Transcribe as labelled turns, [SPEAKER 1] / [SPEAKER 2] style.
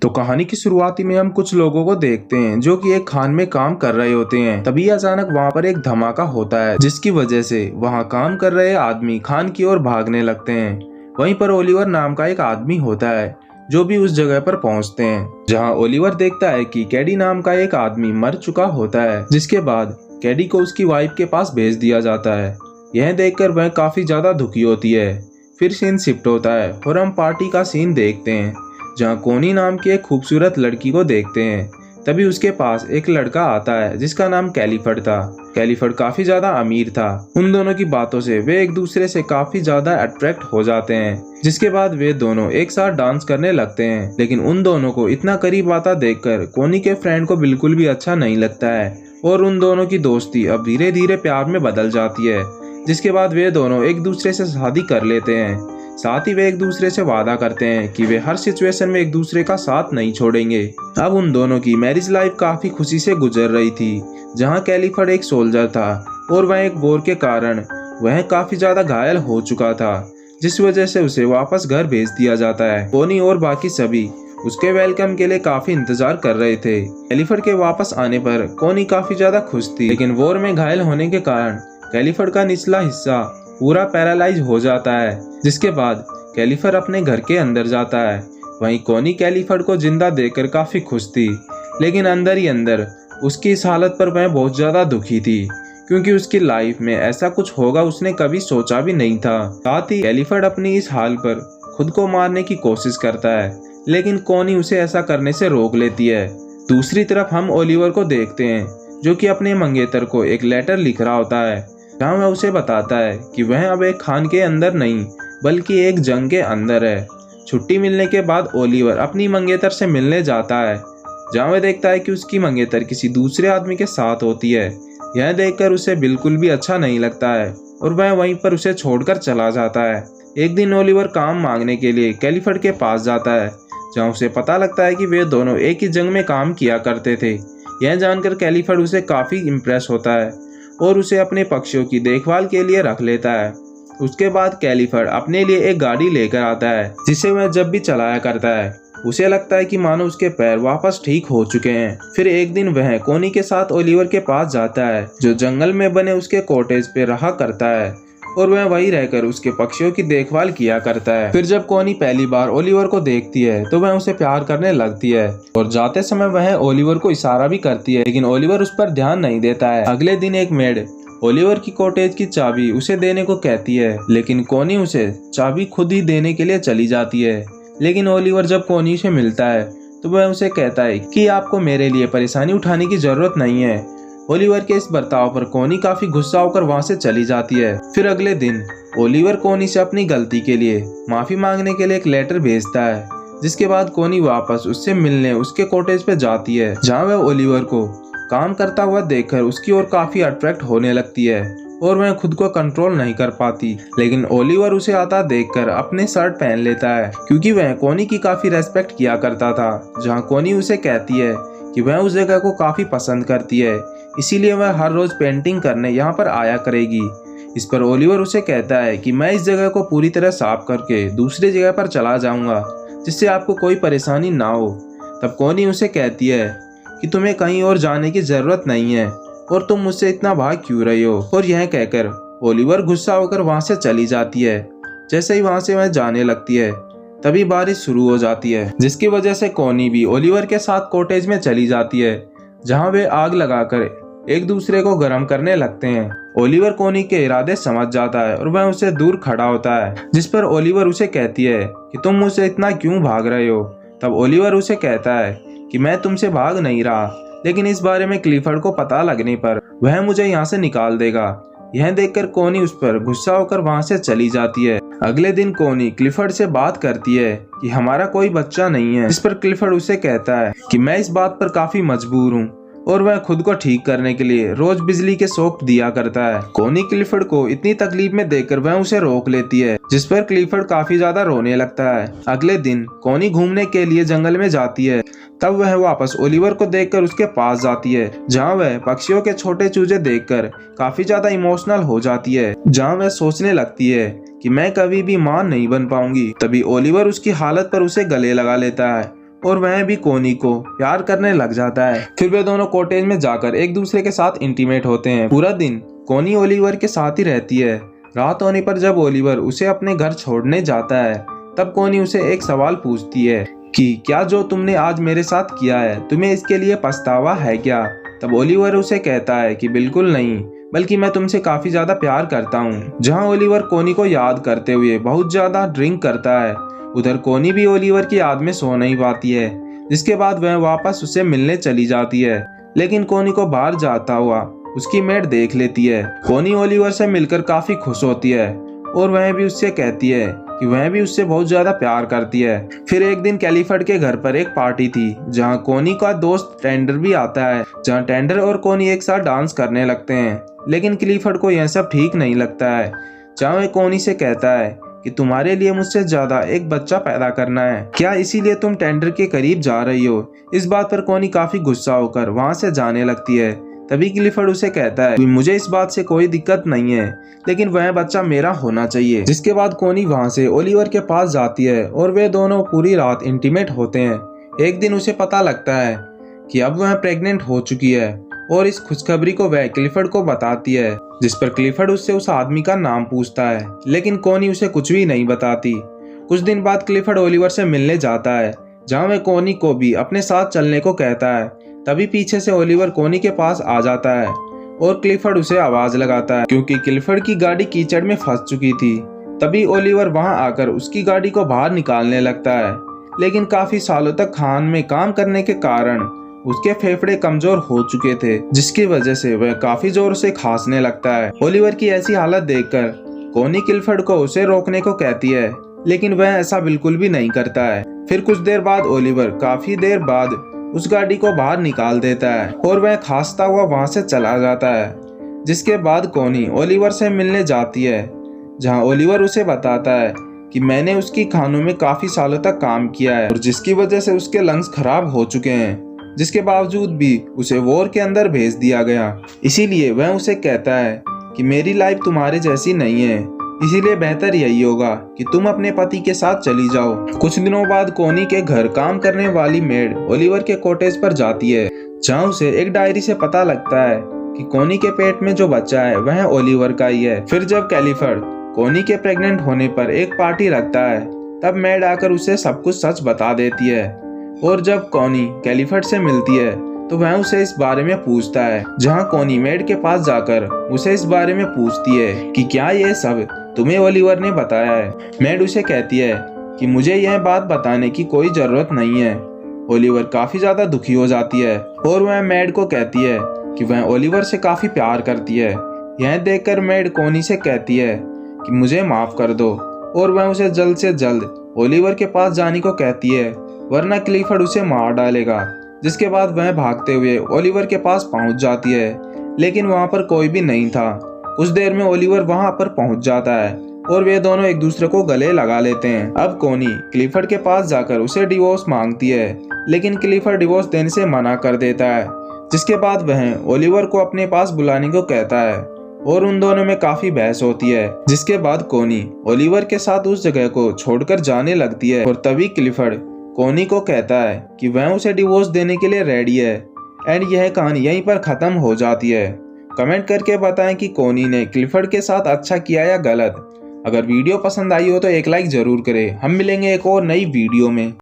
[SPEAKER 1] तो कहानी की शुरुआती में हम कुछ लोगों को देखते हैं जो कि एक खान में काम कर रहे होते हैं। तभी अचानक वहाँ पर एक धमाका होता है जिसकी वजह से वहाँ काम कर रहे आदमी खान की ओर भागने लगते हैं। वहीं पर ओलिवर नाम का एक आदमी होता है जो भी उस जगह पर पहुंचते हैं जहां ओलिवर देखता है कि कैडी नाम का एक आदमी मर चुका होता है, जिसके बाद कैडी को उसकी वाइफ के पास भेज दिया जाता है। यह देखकर वह काफी ज्यादा दुखी होती है। फिर सीन शिफ्ट होता है और हम पार्टी का सीन देखते हैं जहां कोनी नाम की एक खूबसूरत लड़की को देखते हैं। तभी उसके पास एक लड़का आता है जिसका नाम कैलीफर्ड था। कैलीफर्ड काफी ज्यादा अमीर था। उन दोनों की बातों से वे एक दूसरे से काफी ज्यादा अट्रैक्ट हो जाते हैं, जिसके बाद वे दोनों एक साथ डांस करने लगते हैं। लेकिन उन दोनों को इतना करीब आता देखकर कोनी के फ्रेंड को बिल्कुल भी अच्छा नहीं लगता है और उन दोनों की दोस्ती अब धीरे धीरे प्यार में बदल जाती है, जिसके बाद वे दोनों एक दूसरे से शादी कर लेते हैं। साथ ही वे एक दूसरे से वादा करते हैं कि वे हर सिचुएशन में एक दूसरे का साथ नहीं छोड़ेंगे। अब उन दोनों की मैरिज लाइफ काफी खुशी से गुजर रही थी, जहां कैलीफर्ड एक सोल्जर था और वह एक वॉर के कारण वह काफी ज्यादा घायल हो चुका था, जिस वजह से उसे वापस घर भेज दिया जाता है। कोनी और बाकी सभी उसके वेलकम के लिए काफी इंतजार कर रहे थे। कैलीफर्ड के वापस आने पर कोनी काफी ज्यादा खुश थी, लेकिन वॉर में घायल होने के कारण कैलीफर्ड का निचला हिस्सा पूरा पैरालाइज हो जाता है, जिसके बाद कैलीफर्ड अपने घर के अंदर जाता है। वहीं कोनी कैलीफर्ड को जिंदा देखकर काफी खुश थी, लेकिन अंदर ही अंदर उसकी इस हालत पर वह बहुत ज्यादा दुखी थी, क्योंकि उसकी लाइफ में ऐसा कुछ होगा उसने कभी सोचा भी नहीं था। साथ ही कैलीफर्ड अपनी इस हाल पर खुद को मारने की कोशिश करता है, लेकिन कोनी उसे ऐसा करने से रोक लेती है। दूसरी तरफ हम ओलिवर को देखते हैं जो कि अपने मंगेतर को एक लेटर लिख रहा होता है, जहाँ वह उसे बताता है कि वह अब एक खान के अंदर नहीं बल्कि एक जंग के अंदर है। छुट्टी मिलने के बाद ओलिवर अपनी मंगेतर से मिलने जाता है, जहाँ वह देखता है कि उसकी मंगेतर किसी दूसरे आदमी के साथ होती है। यह देखकर उसे बिल्कुल भी अच्छा नहीं लगता है और वह वहीं पर उसे छोड़कर चला जाता है। एक दिन ओलिवर काम मांगने के लिए कैलीफर्ड के पास जाता है, जहाँ उसे पता लगता है कि वे दोनों एक ही जंग में काम किया करते थे। यह जानकर कैलीफर्ड उसे काफी इम्प्रेस होता है और उसे अपने पक्षियों की देखभाल के लिए रख लेता है। उसके बाद कैलीफर्ड अपने लिए एक गाड़ी लेकर आता है, जिसे वह जब भी चलाया करता है उसे लगता है कि मानो उसके पैर वापस ठीक हो चुके हैं। फिर एक दिन वह कोनी के साथ ओलिवर के पास जाता है, जो जंगल में बने उसके कॉटेज पे रहा करता है और वह वहीं रहकर उसके पक्षियों की देखभाल किया करता है। फिर जब कोनी पहली बार ओलिवर को देखती है तो वह उसे प्यार करने लगती है और जाते समय वह ओलिवर को इशारा भी करती है, लेकिन ओलिवर उस पर ध्यान नहीं देता है। अगले दिन एक मेड ओलिवर की कॉटेज की चाबी उसे देने को कहती है, लेकिन कोनी उसे चाबी खुद ही देने के लिए चली जाती है। लेकिन ओलिवर जब कोनी से मिलता है तो वह उसे कहता है कि आपको मेरे लिए परेशानी उठाने की जरूरत नहीं है। ओलिवर के इस बर्ताव पर कोनी काफी गुस्सा होकर वहां से चली जाती है। फिर अगले दिन ओलिवर कोनी से अपनी गलती के लिए माफी मांगने के लिए एक लेटर भेजता है, जिसके बाद कोनी वापस उससे मिलने उसके कॉटेज पे जाती है, जहां वह ओलिवर को काम करता हुआ देखकर उसकी ओर काफी अट्रैक्ट होने लगती है और वह खुद को कंट्रोल नहीं कर पाती। लेकिन ओलिवर उसे आता देखकर अपने शर्ट पहन लेता है, क्योंकि वह कोनी की काफी रेस्पेक्ट किया करता था। जहां कोनी उसे कहती है कि वह उस जगह को काफी पसंद करती है, इसीलिए वह हर रोज पेंटिंग करने यहाँ पर आया करेगी। इस पर ओलिवर उसे कहता है कि मैं इस जगह को पूरी तरह साफ करके दूसरी जगह पर चला जाऊंगा, जिससे आपको कोई परेशानी ना हो। तब कोनी उसे कहती है कि तुम्हें कहीं और जाने की जरूरत नहीं है और तुम मुझसे इतना भाग क्यों रही हो। और यह कहकर ओलिवर गुस्सा होकर वहां से चली जाती है। जैसे ही वहां से वह जाने लगती है तभी बारिश शुरू हो जाती है, जिसकी वजह से कोनी भी ओलिवर के साथ कॉटेज में चली जाती है, जहां वे आग लगाकर एक दूसरे को गर्म करने लगते हैं। ओलिवर कोनी के इरादे समझ जाता है और वह उससे दूर खड़ा होता है, जिस पर ओलिवर उसे कहती है कि तुम मुझसे इतना क्यों भाग रहे हो। तब ओलिवर उसे कहता है कि मैं तुमसे भाग नहीं रहा, लेकिन इस बारे में क्लिफर्ड को पता लगने पर वह मुझे यहाँ से निकाल देगा। यह देखकर कोनी उस पर गुस्सा होकर वहाँ से चली जाती है। अगले दिन कोनी क्लिफर्ड से बात करती है कि हमारा कोई बच्चा नहीं है, इस पर क्लिफर्ड उसे कहता है कि मैं इस बात पर काफी मजबूर हूँ और वह खुद को ठीक करने के लिए रोज बिजली के शॉक दिया करता है। कोनी क्लिफर्ड को इतनी तकलीफ में देखकर वह उसे रोक लेती है, जिस पर क्लिफर्ड काफी ज्यादा रोने लगता है। अगले दिन कोनी घूमने के लिए जंगल में जाती है, तब वह वापस ओलिवर को देखकर उसके पास जाती है, जहां वह पक्षियों के छोटे चूजे देखकर काफी ज्यादा इमोशनल हो जाती है, जहां वह सोचने लगती है कि मैं कभी भी मां नहीं बन पाऊंगी। तभी ओलिवर उसकी हालत पर उसे गले लगा लेता है और वह भी कोनी को प्यार करने लग जाता है। फिर वे दोनों कॉटेज में जाकर एक दूसरे के साथ इंटीमेट होते हैं। पूरा दिन कोनी ओलिवर के साथ ही रहती है। रात होने पर जब ओलिवर उसे अपने घर छोड़ने जाता है तब कोनी उसे एक सवाल पूछती है कि क्या जो तुमने आज मेरे साथ किया है तुम्हें इसके लिए पछतावा है क्या। तब ओलिवर उसे कहता है कि बिल्कुल नहीं, बल्कि मैं तुमसे काफी ज्यादा प्यार करता हूँ। जहाँ ओलिवर कोनी को याद करते हुए बहुत ज्यादा ड्रिंक करता है, उधर कोनी भी ओलिवर की याद में सो नहीं पाती है, जिसके बाद वह वापस उससे मिलने चली जाती है। लेकिन कोनी को बाहर जाता हुआ उसकी मेड देख लेती है। कोनी ओलिवर से मिलकर काफी खुश होती है और वह भी उससे कहती है कि वह भी उससे बहुत ज्यादा प्यार करती है। फिर एक दिन कैलिफर्ड के घर पर एक पार्टी थी जहां कोनी का दोस्त टेंडर भी आता है। जहां टेंडर और कोनी एक साथ डांस करने लगते हैं, लेकिन क्लिफर्ड को यह सब ठीक नहीं लगता है। जहां वह कोनी से कहता है कि तुम्हारे लिए मुझसे ज्यादा एक बच्चा पैदा करना है, क्या इसीलिए तुम टेंडर के करीब जा रही हो। इस बात पर कोनी काफी गुस्सा होकर वहां से जाने लगती है। तभी क्लिफर्ड उसे कहता है मुझे इस बात से कोई दिक्कत नहीं है, लेकिन वह बच्चा मेरा होना चाहिए। जिसके बाद कोनी वहां से ओलिवर के पास जाती है और वे दोनों पूरी रात इंटीमेट होते हैं। एक दिन उसे पता लगता है कि अब वह प्रेग्नेंट हो चुकी है और इस खुशखबरी को वह क्लिफर्ड को बताती है, जिस पर क्लिफर्ड उससे उस आदमी का नाम पूछता है, लेकिन कोनी उसे कुछ भी नहीं बताती। कुछ दिन बाद क्लिफर्ड ओलिवर से मिलने जाता है, जहां वह कोनी को भी अपने साथ चलने को कहता है। तभी पीछे से ओलिवर कोनी के पास आ जाता है और क्लिफर्ड उसे आवाज लगाता है क्योंकि क्लिफर्ड की गाड़ी कीचड़ में फंस चुकी थी। तभी ओलिवर वहां आकर उसकी गाड़ी को बाहर निकालने लगता है, लेकिन काफी सालों तक खान में काम करने के कारण उसके फेफड़े कमजोर हो चुके थे, जिसकी वजह से वह काफी जोर से खांसने लगता है। ओलिवर की ऐसी हालत देखकर कोनी क्लिफर्ड को उसे रोकने को कहती है, लेकिन वह ऐसा बिल्कुल भी नहीं करता है। फिर कुछ देर बाद ओलिवर काफी देर बाद उस गाड़ी को बाहर निकाल देता है और वह खांसता हुआ वहां से चला जाता है। जिसके बाद कोनी ओलिवर से मिलने जाती है, जहां ओलिवर उसे बताता है कि मैंने उसकी खानों में काफी सालों तक काम किया है और जिसकी वजह से उसके लंग्स खराब हो चुके हैं। जिसके बावजूद भी उसे वॉर के अंदर भेज दिया गया। इसीलिए वह उसे कहता है कि मेरी लाइफ तुम्हारे जैसी नहीं है, इसीलिए बेहतर यही होगा कि तुम अपने पति के साथ चली जाओ। कुछ दिनों बाद कोनी के घर काम करने वाली मेड ओलिवर के कॉटेज पर जाती है, जहां उसे एक डायरी से पता लगता है कि कोनी के पेट में जो बच्चा है वह ओलिवर का ही है। फिर जब कैलिफर्ड कोनी के प्रेग्नेंट होने पर एक पार्टी रखता है, तब मेड आकर उसे सब कुछ सच बता देती है। और जब कोनी कैलिफर्ड से मिलती है तो वह उसे इस बारे में पूछता है, जहां कोनी मेड के पास जाकर उसे इस बारे में पूछती है कि क्या ये सब तुम्हें ओलिवर ने बताया है। मेड उसे कहती है कि मुझे यह बात बताने की कोई जरूरत नहीं है। ओलिवर काफी ज्यादा दुखी हो जाती है और वह मेड को कहती है कि वह ओलिवर से काफी प्यार करती है। यह देखकर मेड कोनी से कहती है कि मुझे माफ कर दो और वह उसे जल्द से जल्द ओलिवर के पास जाने को कहती है, वरना क्लिफर्ड उसे मार डालेगा। जिसके बाद वह भागते हुए ओलिवर के पास पहुंच जाती है, लेकिन वहां पर कोई भी नहीं था। कुछ देर में ओलिवर वहां पर पहुंच जाता है और वे दोनों एक दूसरे को गले लगा लेते हैं। अब कोनी क्लिफर्ड के पास जाकर उसे डिवोर्स मांगती है, लेकिन क्लिफर्ड डिवोर्स देने से मना कर देता है। जिसके बाद वह ओलिवर को अपने पास बुलाने को कहता है और उन दोनों में काफी बहस होती है। जिसके बाद कोनी ओलिवर के साथ उस जगह को छोड़कर जाने लगती है और तभी क्लिफर्ड कोनी को कहता है कि वह उसे डिवोर्स देने के लिए रेडी है। एंड यह कहानी यहीं पर खत्म हो जाती है। कमेंट करके बताएं कि कोनी ने क्लिफर्ड के साथ अच्छा किया या गलत। अगर वीडियो पसंद आई हो तो एक लाइक जरूर करें। हम मिलेंगे एक और नई वीडियो में।